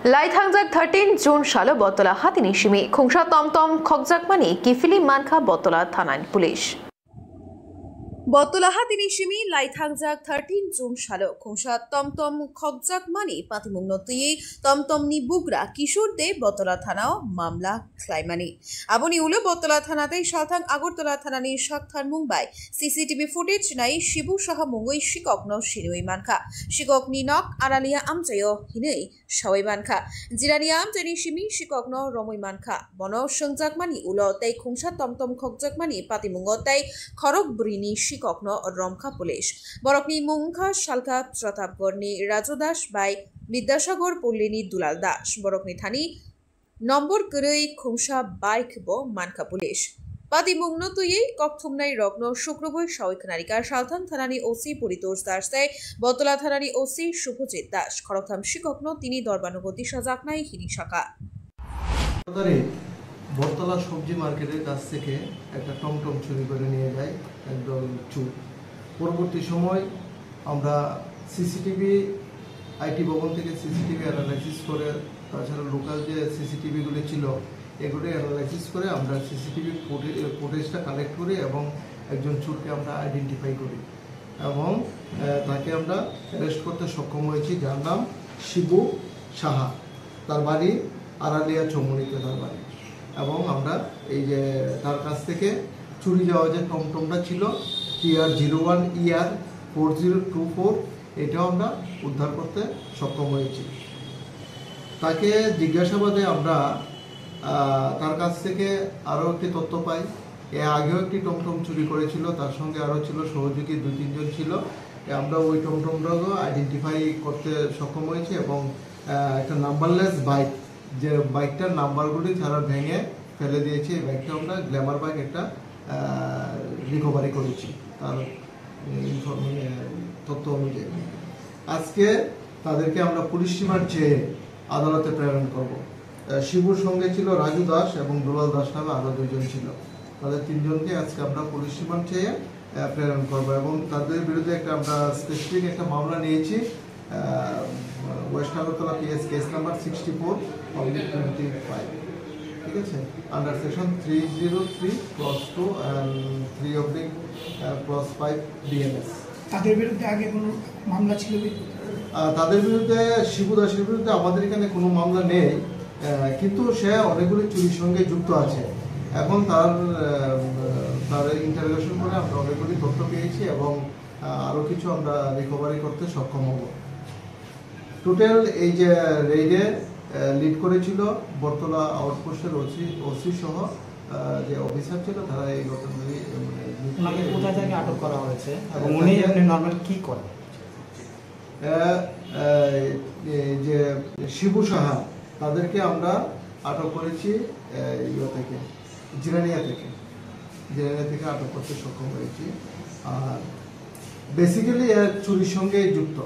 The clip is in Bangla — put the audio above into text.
Laithangjak 13 June Shalo Botola Hatini Shimi Khungsha Tom Khokjakmani Kifili Manka Botola Thanan Police Botolaha Dinishimi, Laithangjak 13 June Shalo, Khungsha Tom Khokjakmani, Patimungnoti, Tom Ni Bugra, Kishur De, Botola Thanao, Mamla, Klaimani. Aboni Ulu Botola Thanate, Shaltang Agurtola Thanani, Shakthan Mumbai, CCTV footage Nai, Shibu Shaha Mungui, Shikokno, Shinui Manka, Shikok Ninok, Aralia Amtayo, Hinei, Shawai Manka, Ziraniam, Denishimi, Shikokno, Romui Manka, Bono, Shungjakmani, Ulo, Te Khungsha Tom Khokjakmani, Patimungote, Khorok Brini, Kokno Romka Police. Borokni Mungka Shalka Pratapgorni Rajodash by Vidashagor Pulini Dulal Dash. Borokni Thani Nombor Gurui Khungsha Bike Bo Manka Police. Pati Mungno to ye Koktumnai Rokno Shukrobo Shawikanarika Shaltan Thanani OC Puritos Darsay Botola Thanani OC Shupujit Dash Korotham Shikokno Tini Dorbanogoti Shajaknai Hinishaka. বটতলা সবজি মার্কেটের কাছ থেকে একটা টমটম চুরি করে নিয়ে যায় একদল চোর। পরবর্তী সময় আমরা সিসিটিভি আইটি ভবন থেকে সিসিটিভি অ্যানালাইসিস করে তাছাড়া লোকাল যে সিসিটিভিগুলি ছিল এগুলো অ্যানালাইসিস করে আমরা সিসিটিভি ফুটেজটা কালেক্ট করি এবং একজন চোরকে আমরা আইডেন্টিফাই করি এবং তাকে আমরা অ্যারেস্ট করতে সক্ষম হয়েছি, যার নাম শিবু সাহা, তার বাড়ি আড়ালিয়া চৌমুনিতে তার বাড়ি। এবং আমরা এই যে তার কাছ থেকে চুরি যাওয়া যে টমটমটা ছিল TR01 ER 4024 এটাও আমরা উদ্ধার করতে সক্ষম হয়েছি। তাকে জিজ্ঞাসাবাদে আমরা তার কাছ থেকে আরও একটি তথ্য পাই, এর আগেও একটি টমটম চুরি করেছিল, তার সঙ্গে আরও ছিল সহযোগী 2-3 জন ছিল। আমরা ওই টমটমটাকেও আইডেন্টিফাই করতে সক্ষম হয়েছি এবং একটা নাম্বারলেস বাইক, যে বাইকটার নাম্বারগুলি তারা ভেঙে ফেলে দিয়েছে, এই বাইকটা আমরা গ্ল্যামার বাইক একটা রিকভারি করেছি তার তথ্য অনুযায়ী। আজকে তাদেরকে আমরা পুলিশ রিমান্ড চেয়ে আদালতে প্রেরণ করব। শিবুর সঙ্গে ছিল রাজু দাস এবং দুলাল দাস নামে আরও 2 জন ছিল। তাদের 3 জনকে আজকে আমরা পুলিশ রিমান্ড চেয়ে প্রেরণ করব এবং তাদের বিরুদ্ধে আমরা স্পেসিফিক একটা মামলা নিয়েছি, West Agartala PS case number 64/25, ঠিক আছে, আন্ডার সেকশন 303(2) and 3/5 BNS। তাদের বিরুদ্ধে আগে কোনো মামলা ছিল কি? তাদের বিরুদ্ধে শিবু দাসের বিরুদ্ধে আমাদের এখানে কোনো মামলা নেই, কিন্তু সে অনেকগুলি চুরির সঙ্গে যুক্ত আছে। এখন তার ইন্টারোগেশন করে আমরা অনেকগুলি তথ্য পেয়েছি এবং আরও কিছু আমরা রিকভারি করতে সক্ষম হব। টোটাল এই যে রেইডে লিড করেছিল বটতলা আউটপোস্টের ওসি সহ যে অফিসার ছিল, তারা এই ঘটনাটি কোথা থেকে আটক করা হয়েছে এবং উনি এমনি নরমাল কি করে? যে শিবু সাহা, তাদেরকে আমরা আটক করেছি জিরানিয়া থেকে আটক করতে সক্ষম হয়েছি। আর বেসিক্যালি এর চুরির সঙ্গে যুক্ত।